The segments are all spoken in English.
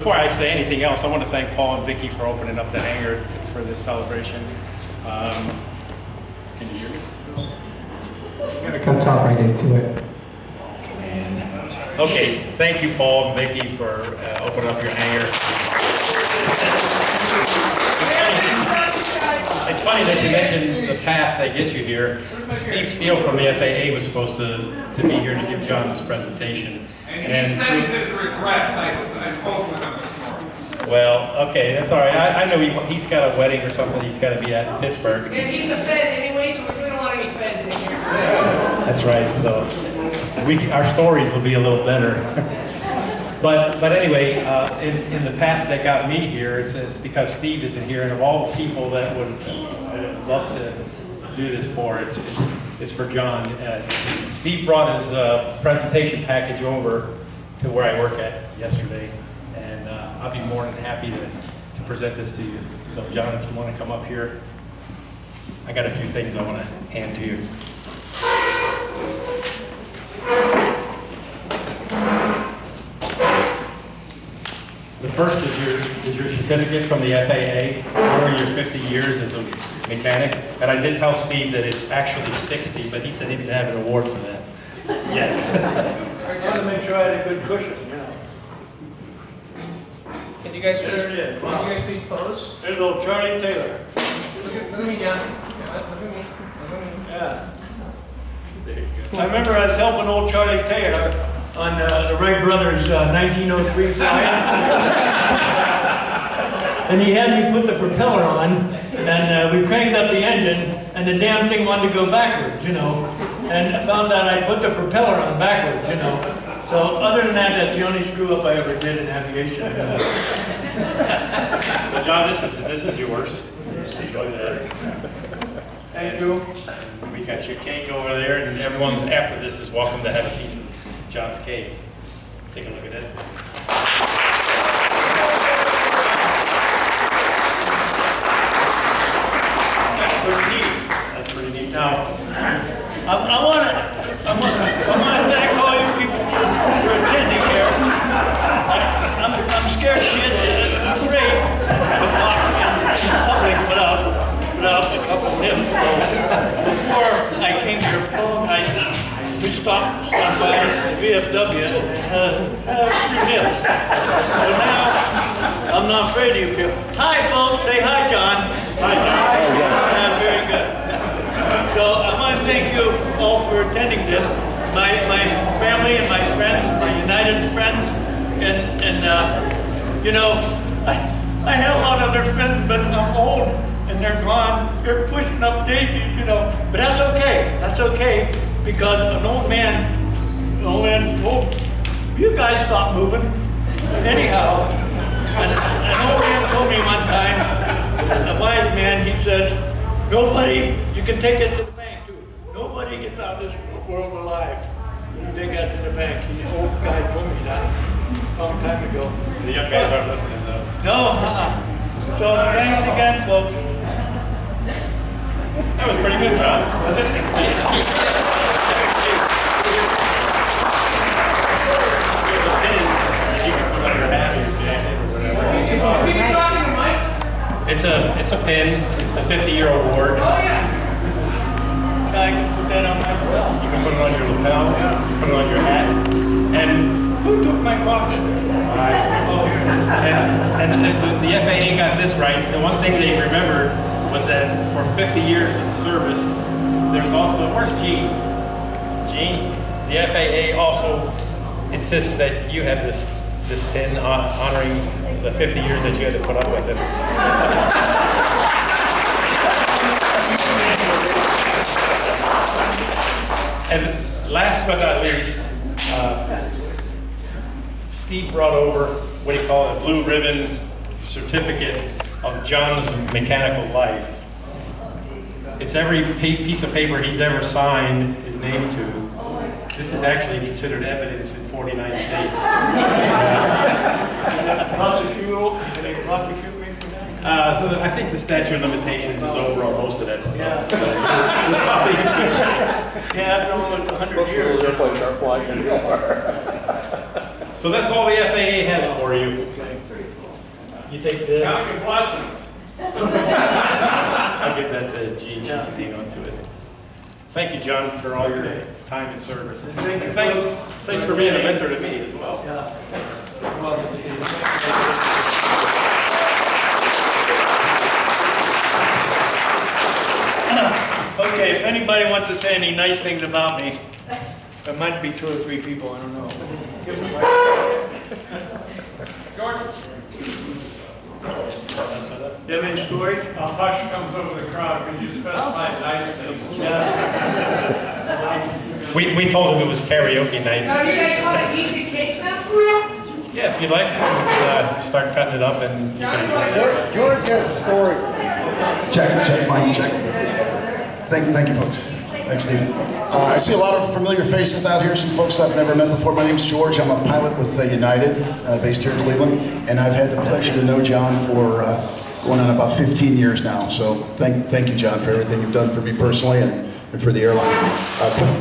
Before I say anything else, I want to thank Paul and Vicki for opening up the hangar for this celebration. Can you hear me? I'm going to come talk right into it. Okay, thank you, Paul and Vicki, for opening up your hangar. It's funny that you mentioned the path that gets you here. Steve Steele from the FAA was supposed to be here to give John this presentation. And he sends his regrets. I spoke with him this morning. Well, okay, that's all right. I know he's got a wedding or something he's got to be at in Pittsburgh. And he's a Fed anyway, so we don't want any Feds in here. That's right. So our stories will be a little better. But anyway, in the path that got me here, it's because Steve isn't here, and of all the people that would love to do this for, it's for John. Steve brought his presentation package over to where I work at yesterday, and I'll be more than happy to present this to you. So John, if you want to come up here, I got a few things I want to hand to you. The first is your certificate from the FAA for your 50 years as a mechanic. And I did tell Steve that it's actually 60, but he said he didn't have an award for that yet. I tried to make sure I had a good cushion, you know. Can you guys please, There it is. can you guys please pose? There's old Charlie Taylor. Look at me, John. Look at me. Look at me. Yeah. I remember I was helping old Charlie Taylor on the Wright Brothers 1903 flight. And he had me put the propeller on, and we cranked up the engine, and the damn thing wanted to go backwards, you know. And I found out I put the propeller on backwards, you know. So other than that, that's the only screw up I ever did in aviation. Well, John, this is yours. Enjoy that. Thank you. We got your cake over there, and everyone after this is welcome to have a piece of John's cake. Take a look at it. That's pretty neat. Now, I want to thank all you people for attending here. I'm scared shit, I'm afraid to talk in public without a couple of nips. So before I came here, we stopped by the VFW and had a few nips. So now, I'm not afraid of you people. Hi folks, say hi John. Hi John. Very good. So I want to thank you all for attending this. My family and my friends, my United friends, and you know, I have a lot of other friends, but I'm old and they're gone. They're pushing up daisies, you know. But that's okay. That's okay because an old man told you guys stop moving. Anyhow, an old man told me one time, a wise man, he says, nobody, you can take it to the bank too. Nobody gets out of this world alive. You take that to the bank. The old guy told me that a long time ago. the young guys aren't listening, though. No, So thanks again, folks. That was pretty good, John. You can put on your hat or your jacket or whatever. Are you talking to Mike? It's a pin. It's a 50-year award. Oh, yeah. I can put that on my belt. You can put it on your lapel. Put it on your hat. And Who took my coffee? and the FAA got this right. The one thing they remembered was that for 50 years of service, there's also, where's Gene? Gene? The FAA also insists that you have this pin honoring the 50 years that you had to put up with it. And last but not least, Steve brought over what he called a blue ribbon certificate of John's mechanical life. It's every piece of paper he's ever signed his name to. This is actually considered evidence in 49 states. Prosecute me for that? So I think the statute of limitations is over on most of that stuff. Yeah, after almost 100 years. So that's all the FAA has for you. Okay. You take this. Count your blessings. I'll give that to Jean, she can hang on to it. Thank you, John, for all your time and service. Thanks for being a mentor to me as well. Okay, if anybody wants to say any nice things about me, there might be 2 or 3 people, I don't know. George? You have any stories? A hush comes over the crowd because you specified nice things. We told him it was karaoke night. Are you guys want to eat the cake now? Yeah, if you'd like, start cutting it up and you can enjoy it. George has a story. Check, Mike, check. Thank you, folks. Thanks, Steve. I see a lot of familiar faces out here, some folks I've never met before. My name's George. I'm a pilot with United, based here in Cleveland, and I've had the pleasure to know John for going on about 15 years now. So thank you, John, for everything you've done for me personally and for the airline.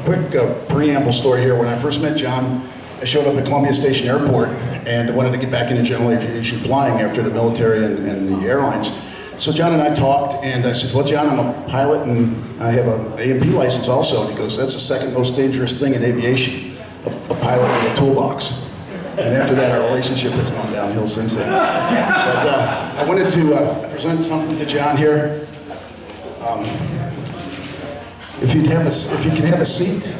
Quick preamble story here. When I first met John, I showed up at Columbia Station Airport and wanted to get back into general aviation flying after the military and the airlines. So John and I talked, and I said, well, John, I'm a pilot, and I have an A&P license also. He goes, that's the second most dangerous thing in aviation, a pilot with a toolbox. And after that, our relationship has gone downhill since then. But I wanted to present something to John here. If you can have a seat,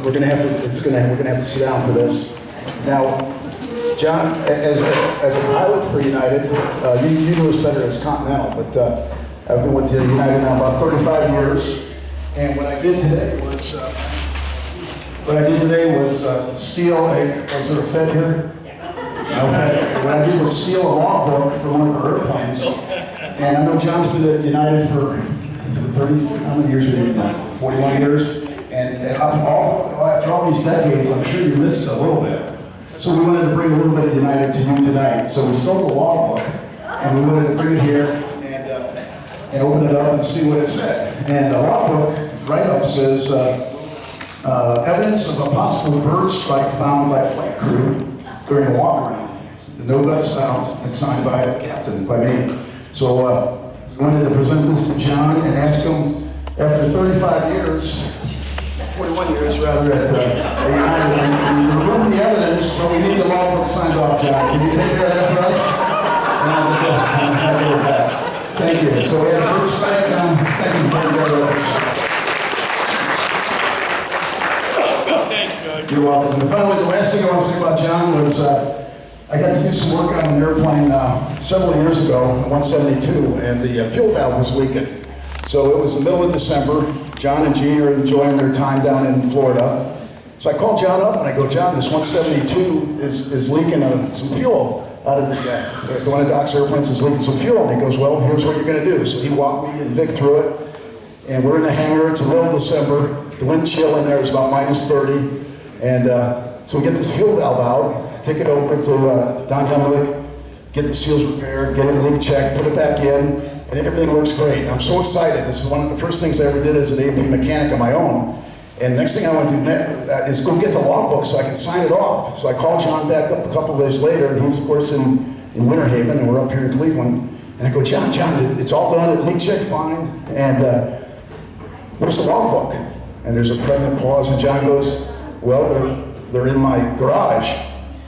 we're gonna have to sit down for this. Now, John, as a pilot for United, you know us better as Continental, but I've been with United now about 35 years. And what I did today was steal a, was there a Fed here? No Fed. What I did was steal a logbook from one of our airplanes. And I know John's been at United for 30, how many years have you been now? 41 years. And after all these decades, I'm sure you missed it a little bit. So we wanted to bring a little bit of United to you tonight. So we stole the logbook, and we wanted to bring it here and open it up and see what it said. And the logbook write-up says, evidence of a possible bird strike found by flight crew during a walk-around. The no guts found and signed by a captain, by me. So we wanted to present this to John and ask him, after 35 years, 41 years rather, at United, and remove the evidence, but we need the logbook signed off, John. Can you take care of that for us? Thank you. So we have a good strike. Thank you very much. You're welcome. And finally, the last thing I want to say about John was I got to do some work on an airplane several years ago, 172, and the fuel valve was leaking. So it was the middle of December. John and Jean are enjoying their time down in Florida. So I called John up and I go, John, this 172 is leaking some fuel out of the one of Doc's airplanes is leaking some fuel. And he goes, well, here's what you're going to do. So he walked me and Vic through it. And we're in the hangar. It's the middle of December. The wind chill in there is about -30. And so we get this fuel valve out, take it over to Don Hemmerlich, get the seals repaired, get it leak checked, put it back in, and everything works great. I'm so excited. This is one of the first things I ever did as an A&P mechanic on my own. And next thing I want to do is go get the logbook so I can sign it off. So I called John back up a couple of days later, and he's of course in Winter Haven, and we're up here in Cleveland. And I go, John, it's all done, it leak checked fine, and where's the logbook? And there's a pregnant pause, and John goes, well, they're in my garage.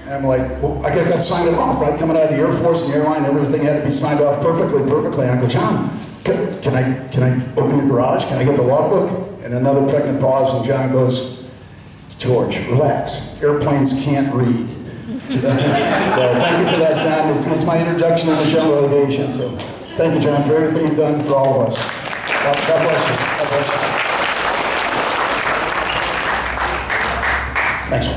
And I'm like, well, I got to sign it off, right? Coming out of the Air Force and the airline, everything had to be signed off perfectly. And I go, John, can I open your garage? Can I get the logbook? And another pregnant pause, and John goes, George, relax. Airplanes can't read. So thank you for that, John. It was my introduction into general aviation. So thank you, John, for everything you've done for all of us. God bless you. God bless you. Thanks.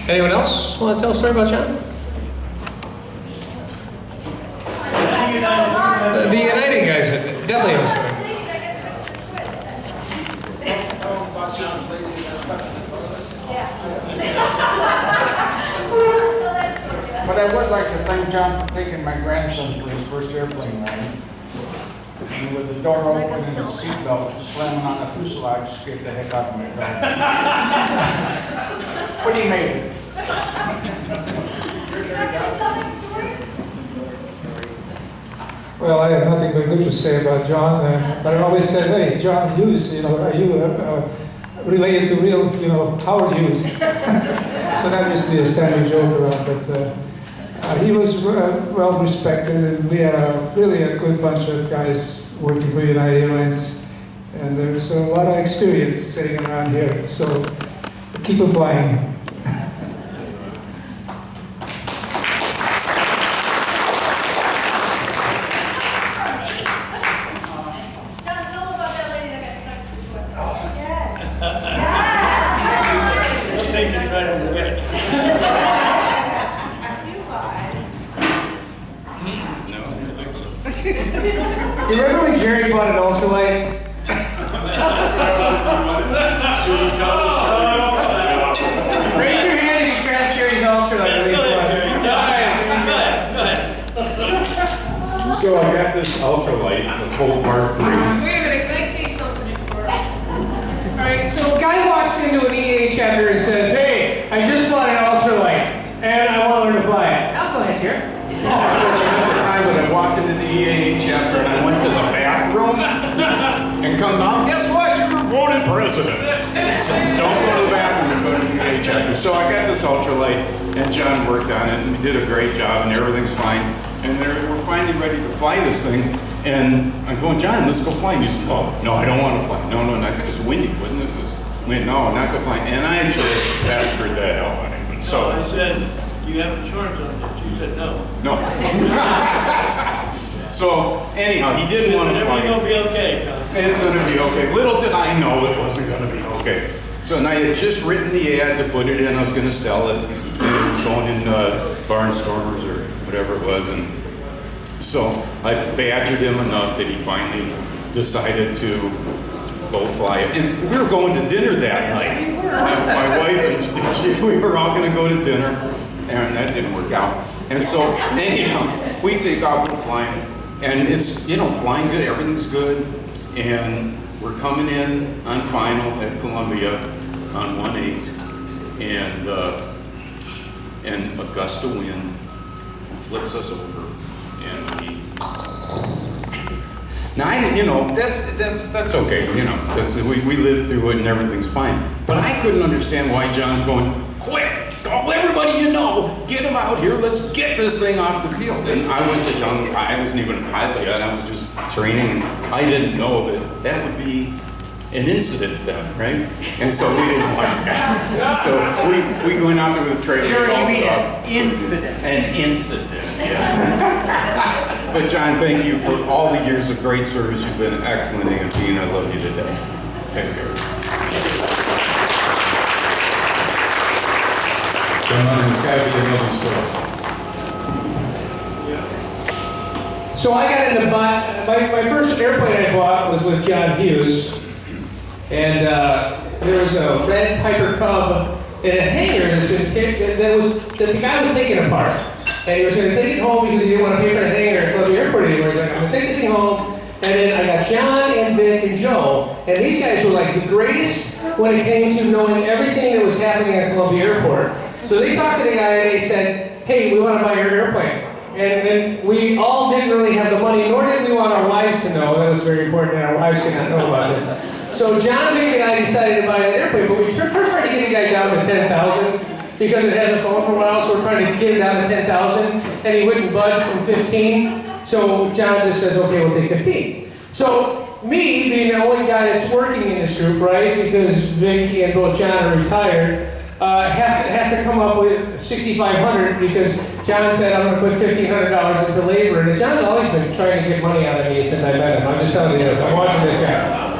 Anyone else want to tell a story about John? The United guys definitely have a story. But I would like to thank John for taking my grandson for his first airplane ride. And with the door open and the seatbelt slamming on the fuselage, scared the heck out of my dog. But he made it. Well, I have nothing but good to say about John. But I always said, hey, John Hughes, are you related to real, Howard Hughes? So that used to be a standing joke around. But he was well respected, and we had really a good bunch of guys working for United Airlines. And there's a lot of experience sitting around here. So keep it flying. You remember when Jerry bought an ultralight? Raise your hand if you trash Jerry's ultralight. So I got this ultralight, the Cold Mark III. Wait a minute, can I say something before? Alright, so a guy walks into an EAA chapter and says, hey, I just bought an ultralight, and I want to learn to fly it. I'll go ahead, Jerry. Unfortunately, at the time when I walked into the EAA chapter and I went to the bathroom and come out, guess what? You were voted president. So don't go to the bathroom and go to the EAA chapter. So I got this ultralight and John worked on it and we did a great job and everything's fine. And we're finally ready to fly this thing. And I'm going, John, let's go fly. And he said, oh, no, I don't want to fly. No, I think it was windy, wasn't it? It was wind. No, I'm not going to fly. And I just pestered the hell out of him. So I said, you have insurance on this? You said no. No. So anyhow, he didn't want to fly. Everything will be okay. It's going to be okay. Little did I know it wasn't going to be okay. So and I had just written the ad to put it in. I was going to sell it. And it was going in Barnstormers or whatever it was. And so I badgered him enough that he finally decided to go fly it. And we were going to dinner that night. My wife and we were all going to go to dinner. And that didn't work out. And so anyhow, we take off, we're flying. And it's, flying good, everything's good. And we're coming in on final at Columbia on 1-8. And a gust of wind flips us over. And now, that's okay, we lived through it and everything's fine. But I couldn't understand why John's going, quick, everybody get him out here, let's get this thing off the field. And I was a young guy, I wasn't even a pilot yet, I was just training, and I didn't know that would be an incident then, right? And so we didn't want that. So we went out there with the trailer. Sure, you mean an incident. An incident, yeah. But John, thank you for all the years of great service. You've been an excellent AMP, and I love you today. Take care. There's got to be another story. So I got into my first airplane I bought was with John Hughes. And there was a red Piper Cub in a hangar that the guy was taking apart. And he was going to take it home because he didn't want to pay for the hangar at Columbia Airport anymore. He's like, I'm going to take this thing home. And then I got John and Vic and Joe. And these guys were like the greatest when it came to knowing everything that was happening at Columbia Airport. So they talked to the guy and they said, hey, we want to buy your airplane. And then we all didn't really have the money, nor did we want our wives to know. That was very important that our wives did not know about this. So John, Vic, and I decided to buy that airplane, but we first tried to get the guy down to 10,000 because it hasn't flown for a while, so we're trying to get it down to 10,000, and he wouldn't budge from 15. So John just says, okay, we'll take 15. So me, being the only guy that's working in this group, right, because Vic and both John are retired, has to come up with $6,500 because John said, I'm going to put $1,500 into labor, and John's always been trying to get money out of me since I met him. I'm just telling you this. I'm watching this guy.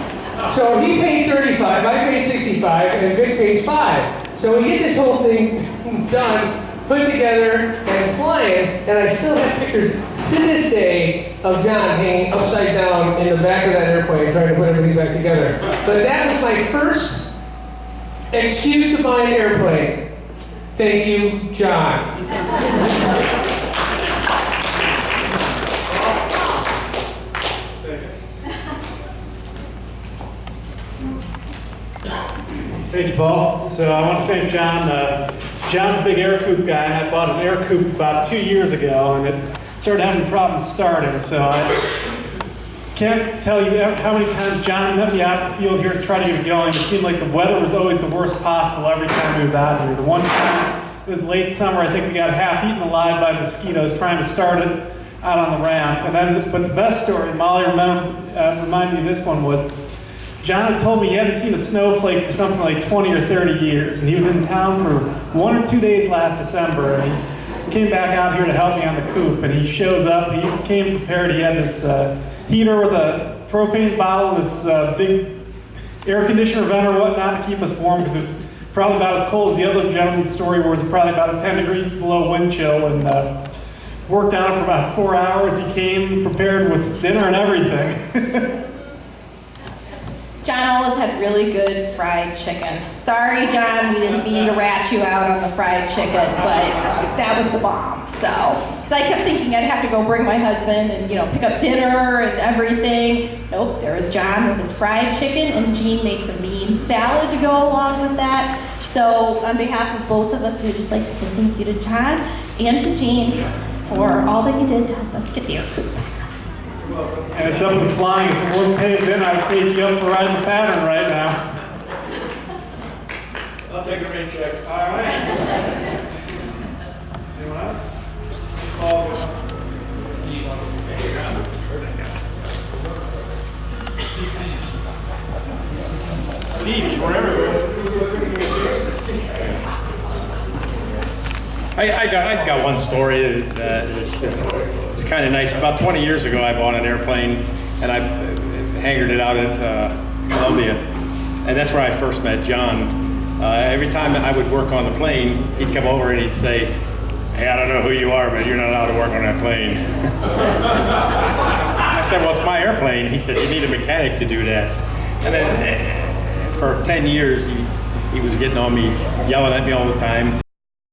So he paid 35, I paid 65, and Vic pays 5. So we get this whole thing done, put together, and flying, and I still have pictures to this day of John hanging upside down in the back of that airplane trying to put everything back together. But that was my first excuse to buy an airplane. Thank you, John. Thank you, Paul. So I want to thank John. John's a big air coupe guy, and I bought an air coupe about 2 years ago, and it started having problems starting. So I can't tell you how many times John met me out in the field here to try to get it going. It seemed like the weather was always the worst possible every time he was out here. The one time, it was late summer, I think we got half eaten alive by mosquitoes trying to start it out on the ramp. And then, but the best story, and Molly reminded me of this one, was John had told me he hadn't seen a snowflake for something like 20 or 30 years. And he was in town for 1 or 2 days last December. And he came back out here to help me on the coupe. And he shows up, he came prepared. He had this heater with a propane bottle, this big air conditioner vent or whatnot to keep us warm, because it was probably about as cold as the other gentleman's story was, probably about a 10 degree below wind chill, and worked on it for about 4 hours. He came prepared with dinner and everything. John always had really good fried chicken. Sorry, John, we didn't mean to rat you out on the fried chicken, but that was the bomb. So, because I kept thinking I'd have to go bring my husband and, you know, pick up dinner and everything. Nope, there was John with his fried chicken, and Jean makes a mean salad to go along with that. So, on behalf of both of us, we'd just like to say thank you to John and to Jean for all that you did to help us get the air coupe back. And it's up to flying. If it wasn't paid then, I'd take you up for riding the pattern right now. I'll take a rain check. All right. Anyone else? Steve, wherever. I got one story that it's kind of nice. About 20 years ago, I bought an airplane, and I hangared it out at Columbia, and that's where I first met John. Every time I would work on the plane, he'd come over and he'd say, "Hey, I don't know who you are, but you're not allowed to work on that plane." I said, "Well, it's my airplane." He said, "You need a mechanic to do that." And then for 10 years, he was getting on me, yelling at me all the time.